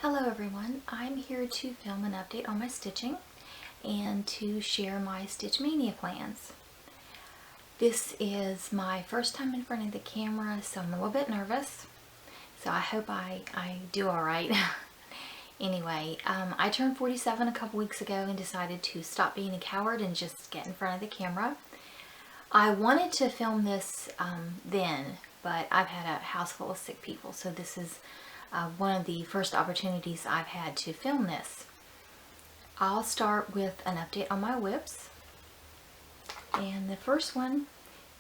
Hello everyone, I'm here to film an update on my stitching and to share my Stitch Mania plans. This is my first time in front of the camera, so I'm a little bit nervous. So I hope I do alright. Anyway, I turned 47 a couple weeks ago and decided to stop being a coward and just get in front of the camera. I wanted to film this then, but I've had a house full of sick people, so this is one of the first opportunities I've had to film this. I'll start with an update on my WIPs, and the first one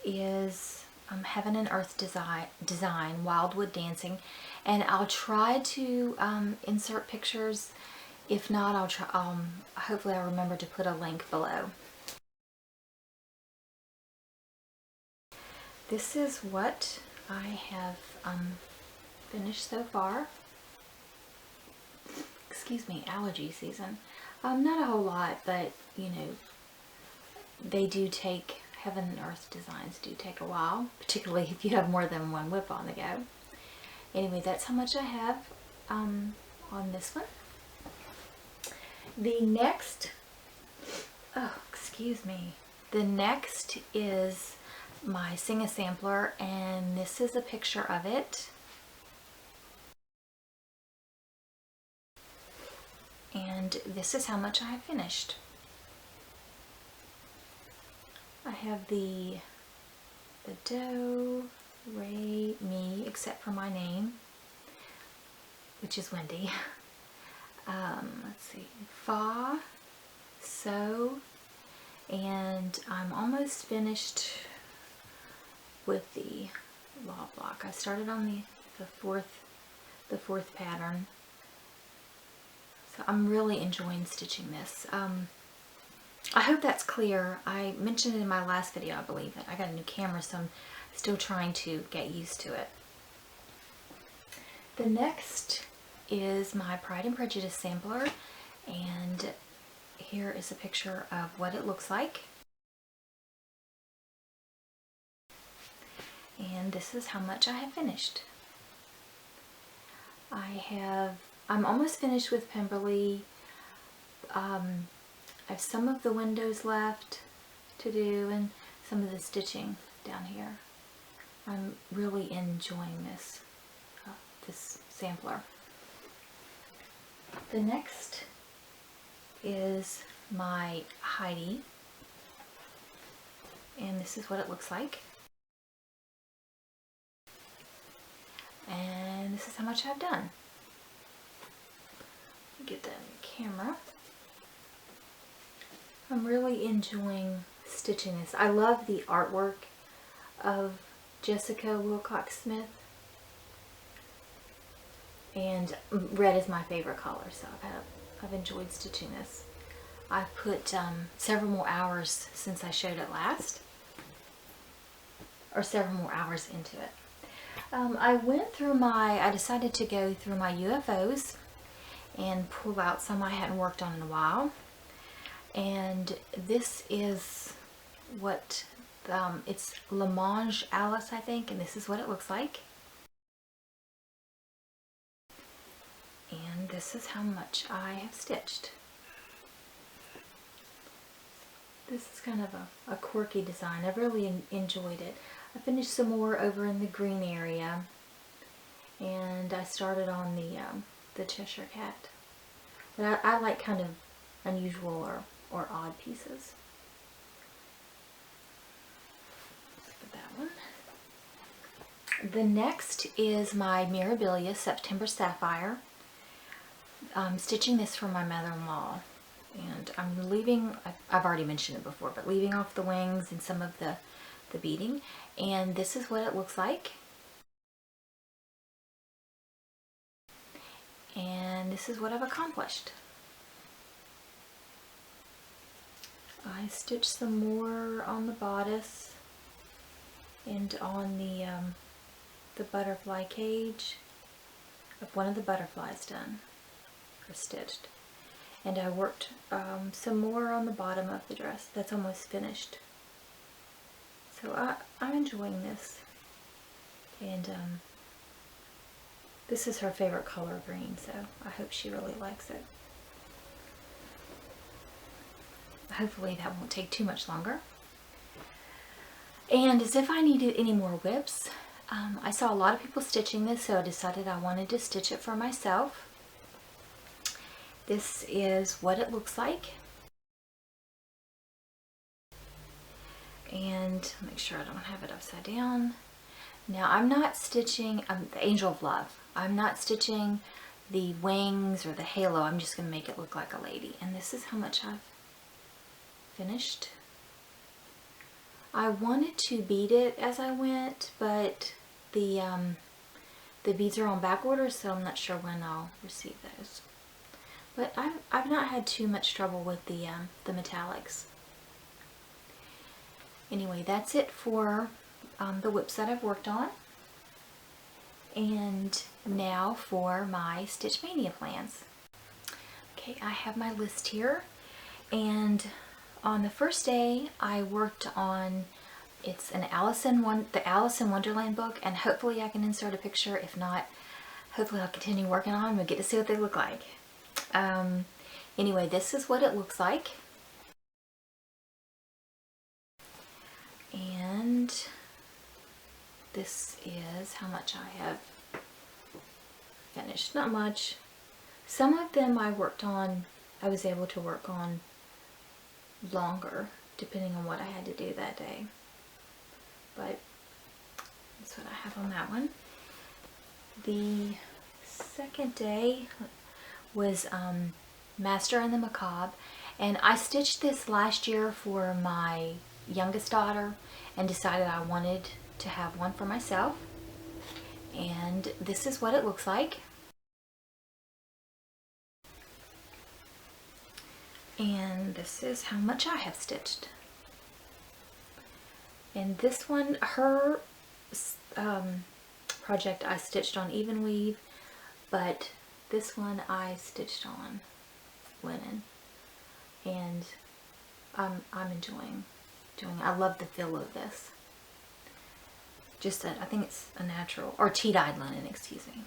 is Heaven and Earth design Wildwood Dancing, and I'll try to insert pictures. If not, I'll try. Hopefully I'll remember to put a link below. This is what I have finished so far. Excuse me, allergy season. Not a whole lot, but you know, they do take, Heaven and Earth designs do take a while, particularly if you have more than one WIP on the go. Anyway, that's how much I have on this one. The next, the next is my Sing a Sampler, and this is a picture of it. And this is how much I have finished. I have the do, re, mi, except for my name, which is Wendy. Let's see, fa, so, and I'm almost finished with the law block. I started on the fourth pattern. So I'm really enjoying stitching this. I hope that's clear. I mentioned it in my last video, I believe. I got a new camera, so I'm still trying to get used to it. The next is my Pride and Prejudice sampler, and here is a picture of what it looks like. And this is how much I have finished. I'm almost finished with Pemberton. I have some of the windows left to do and some of the stitching down here. I'm really enjoying this sampler. The next is my Heidi, and this is what it looks like. And this is how much I've done. Get that in the camera. I'm really enjoying stitching this. I love the artwork of Jessica Wilcox Smith, and red is my favorite color, so I've enjoyed stitching this. I've put several more hours since I showed it last, or several more hours into it. I decided to go through my UFOs and pull out some I hadn't worked on in a while. And this is what, it's La Mange Alice, I think, and this is what it looks like. And this is how much I have stitched. This is kind of a quirky design. I've really enjoyed it. I finished some more over in the green area, and I started on the Cheshire Cat. But I like kind of unusual or odd pieces. Put that one. The next is my Mirabilia September Sapphire. I'm stitching this for my mother-in-law, and I'm leaving, I've already mentioned it before, but leaving off the wings and some of the beading, and this is what it looks like. And this is what I've accomplished. I stitched some more on the bodice and on the butterfly cage of one of the butterflies done or stitched, and I worked some more on the bottom of the dress. That's almost finished. So I'm enjoying this, and This is her favorite color, green, so I hope she really likes it. Hopefully that won't take too much longer. And as if I needed any more WIPs, I saw a lot of people stitching this, so I decided I wanted to stitch it for myself. This is what it looks like. And make sure I don't have it upside down. Now I'm not stitching the Angel of Love. I'm not stitching the wings or the halo. I'm just going to make it look like a lady. And this is how much I've finished. I wanted to bead it as I went, but the beads are on back order, so I'm not sure when I'll receive those. But I've not had too much trouble with the metallics. Anyway, that's it for the WIPs that I've worked on. And now for my Stitch Mania plans. Okay, I have my list here, and on the first day I worked on, it's an the Alice in Wonderland book, and hopefully I can insert a picture. If not, hopefully I'll continue working on them and get to see what they look like. Anyway, this is what it looks like. And this is how much I have finished. Not much. Some of them I was able to work on longer, depending on what I had to do that day. But that's what I have on that one. The second day was Master and the Macabre, and I stitched this last year for my youngest daughter and decided I wanted to have one for myself, and this is what it looks like. And this is how much I have stitched. And this one, her project I stitched on even weave, but this one I stitched on linen, and I'm enjoying doing. I love the feel of this. Just I think it's a natural, or tea-dyed linen, excuse me.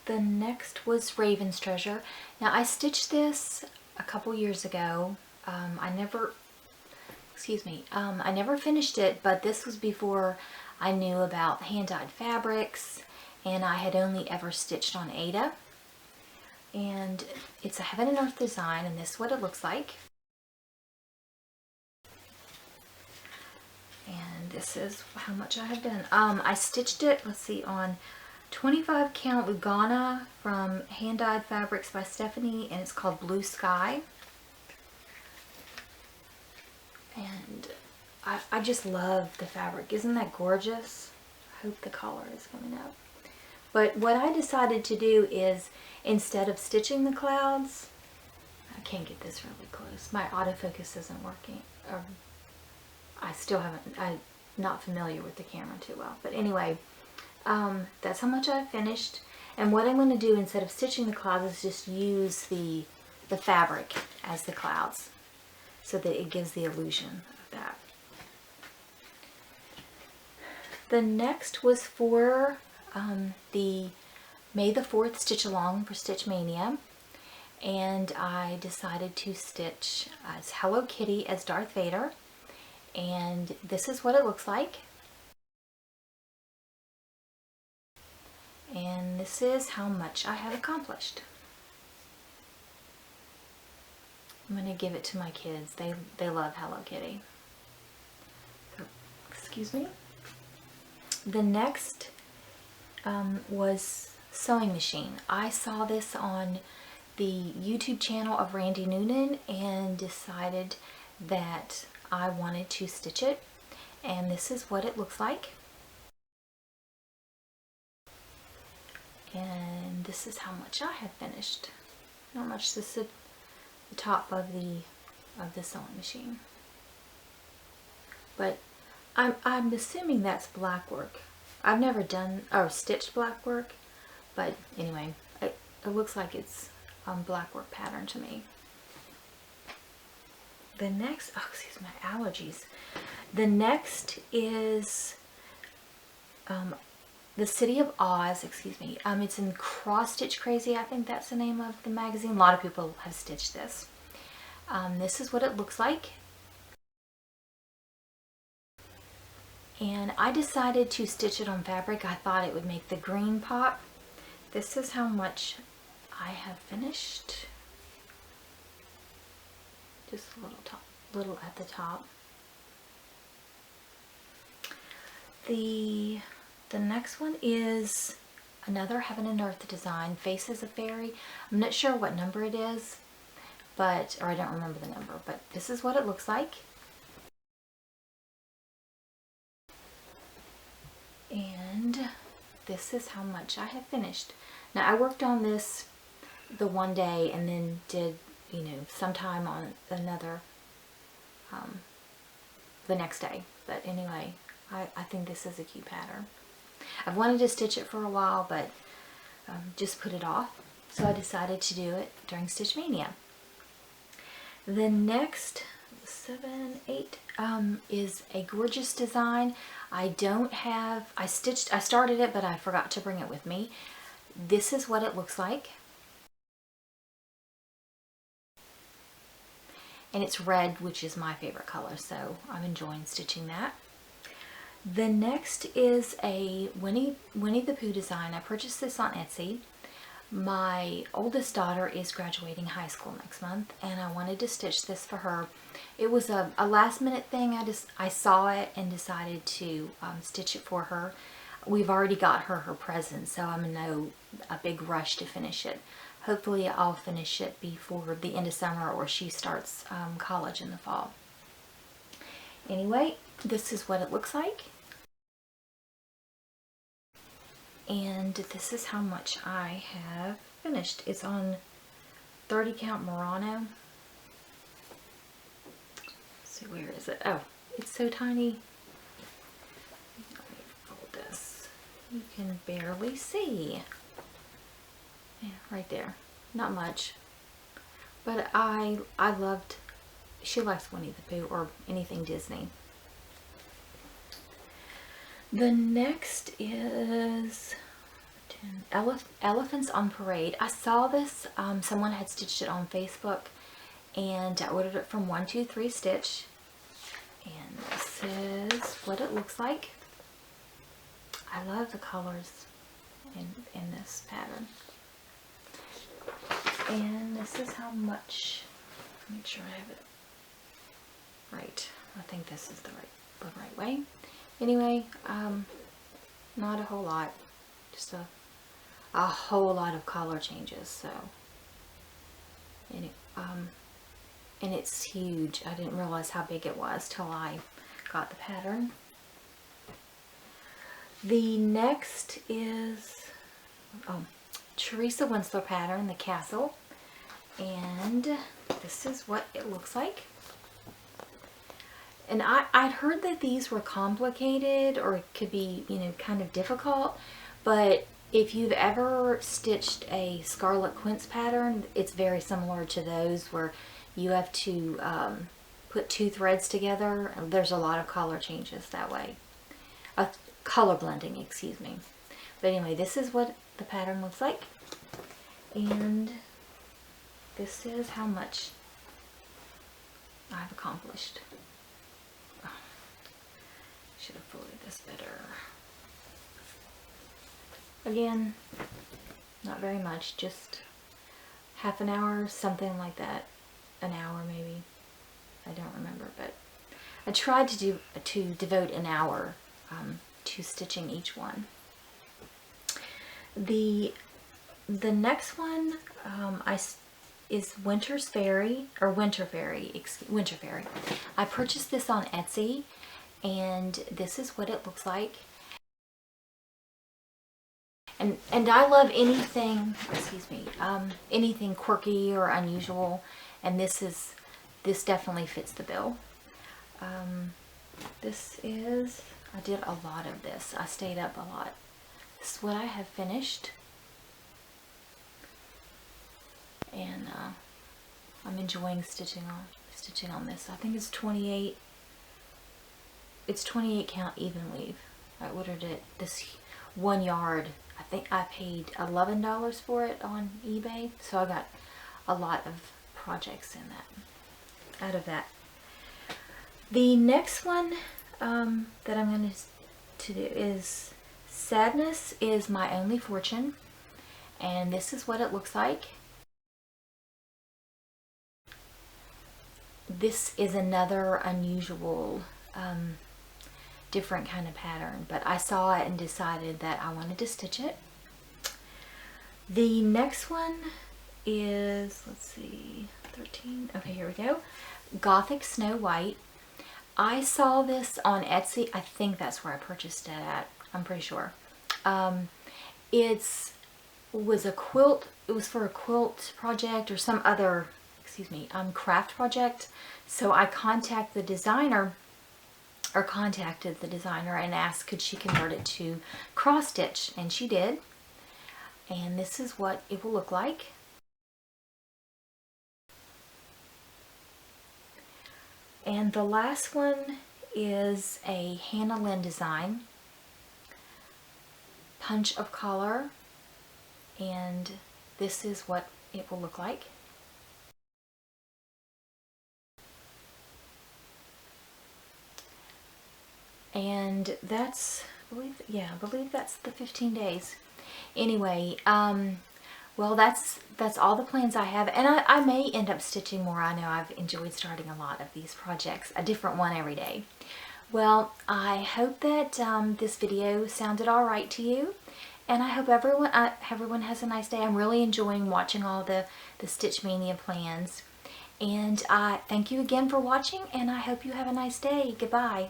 The next was Raven's Treasure. Now I stitched this a couple years ago. I never finished it, but this was before I knew about hand-dyed fabrics, and I had only ever stitched on Ada. And it's a Heaven and Earth design, and this is what it looks like. And this is how much I have done. I stitched it, let's see, on 25 count Lugana from Hand Dyed Fabrics by Stephanie, and it's called Blue Sky. And I just love the fabric. Isn't that gorgeous? I hope the color is coming up. But what I decided to do is, instead of stitching the clouds, I can't get this really close. My autofocus isn't working. I'm not familiar with the camera too well. But anyway, that's how much I've finished. And what I'm going to do instead of stitching the clouds is just use the fabric as the clouds, so that it gives the illusion of that. The next was for the May the 4th Stitch Along for Stitch Mania, and I decided to stitch as Hello Kitty as Darth Vader, and this is what it looks like. And this is how much I have accomplished. I'm going to give it to my kids. They love Hello Kitty. So, excuse me. The next was Sewing Machine. I saw this on the YouTube channel of Randy Noonan and decided that I wanted to stitch it. And this is what it looks like. And this is how much I have finished. Not much. This is the top of the sewing machine. But I'm assuming that's black work. I've never done or stitched black work, but anyway, it looks like it's black work pattern to me. The next, oh, excuse my allergies. The next is The City of Oz, excuse me. It's in Cross Stitch Crazy, I think that's the name of the magazine. A lot of people have stitched this. This is what it looks like. And I decided to stitch it on fabric. I thought it would make the green pop. This is how much I have finished. Just a little at the top. The next one is another Heaven and Earth design, Faces of Fairy. I'm not sure what number it is, or I don't remember the number, but this is what it looks like. And this is how much I have finished. Now I worked on this the one day and then did, sometime on another, the next day. But anyway, I think this is a cute pattern. I've wanted to stitch it for a while, but just put it off. So I decided to do it during Stitch Mania. The next 7, 8 is a gorgeous design. I started it, but I forgot to bring it with me. This is what it looks like. And it's red, which is my favorite color, so I'm enjoying stitching that. The next is a Winnie the Pooh design. I purchased this on Etsy. My oldest daughter is graduating high school next month, and I wanted to stitch this for her. It was a last minute thing. I saw it and decided to stitch it for her. We've already got her present, so I'm in no big rush to finish it. Hopefully I'll finish it before the end of summer, or she starts college in the fall. Anyway, this is what it looks like. And this is how much I have finished. It's on 30 count Murano. Let's see, where is it? Oh, it's so tiny. Let me fold this. You can barely see. Yeah, right there. Not much. But I loved, she likes Winnie the Pooh or anything Disney. The next is Elephants on Parade. I saw this, someone had stitched it on Facebook, and I ordered it from 123 Stitch. And this is what it looks like. I love the colors in this pattern. And this is how much, make sure I have it right. I think this is the right way. Anyway, not a whole lot, just a whole lot of color changes. So, and it's huge. I didn't realize how big it was till I got the pattern. The next is Teresa Winslow pattern, the Castle, and this is what it looks like. And I'd heard that these were complicated or could be, kind of difficult, but if you've ever stitched a Scarlet Quince pattern, it's very similar to those where you have to put 2 threads together. There's a lot of color changes that way. Color blending, excuse me. But anyway, this is what the pattern looks like. And this is how much I've accomplished. Should have folded this better. Again, not very much, just half an hour, something like that. An hour maybe. I don't remember, but I tried to devote an hour to stitching each one. The next one is Winter Fairy. I purchased this on Etsy, and this is what it looks like. And I love anything, anything quirky or unusual, and this definitely fits the bill. I did a lot of this. I stayed up a lot. This is what I have finished, and I'm enjoying stitching on this. I think it's 28. It's 28 count even weave. I ordered it this 1 yard. I think I paid $11 for it on eBay. So I got a lot of projects in that, out of that. The next one that I'm going to do is Sadness is My Only Fortune. And this is what it looks like. This is another unusual, different kind of pattern, but I saw it and decided that I wanted to stitch it. The next one is, let's see, 13. Okay, here we go. Gothic Snow White. I saw this on Etsy. I think that's where I purchased it at. I'm pretty sure. Was a quilt. It was for a quilt project or some other, craft project. So I contacted the designer and asked could she convert it to cross stitch, and she did. And this is what it will look like. And the last one is a Hannah Lynn design, punch of color, and this is what it will look like. And that's, I believe that's the 15 days. Anyway, well, that's all the plans I have, and I may end up stitching more. I know I've enjoyed starting a lot of these projects, a different one every day. Well, I hope that this video sounded all right to you, and I hope everyone has a nice day. I'm really enjoying watching all the Stitch Mania plans, and I thank you again for watching, and I hope you have a nice day. Goodbye.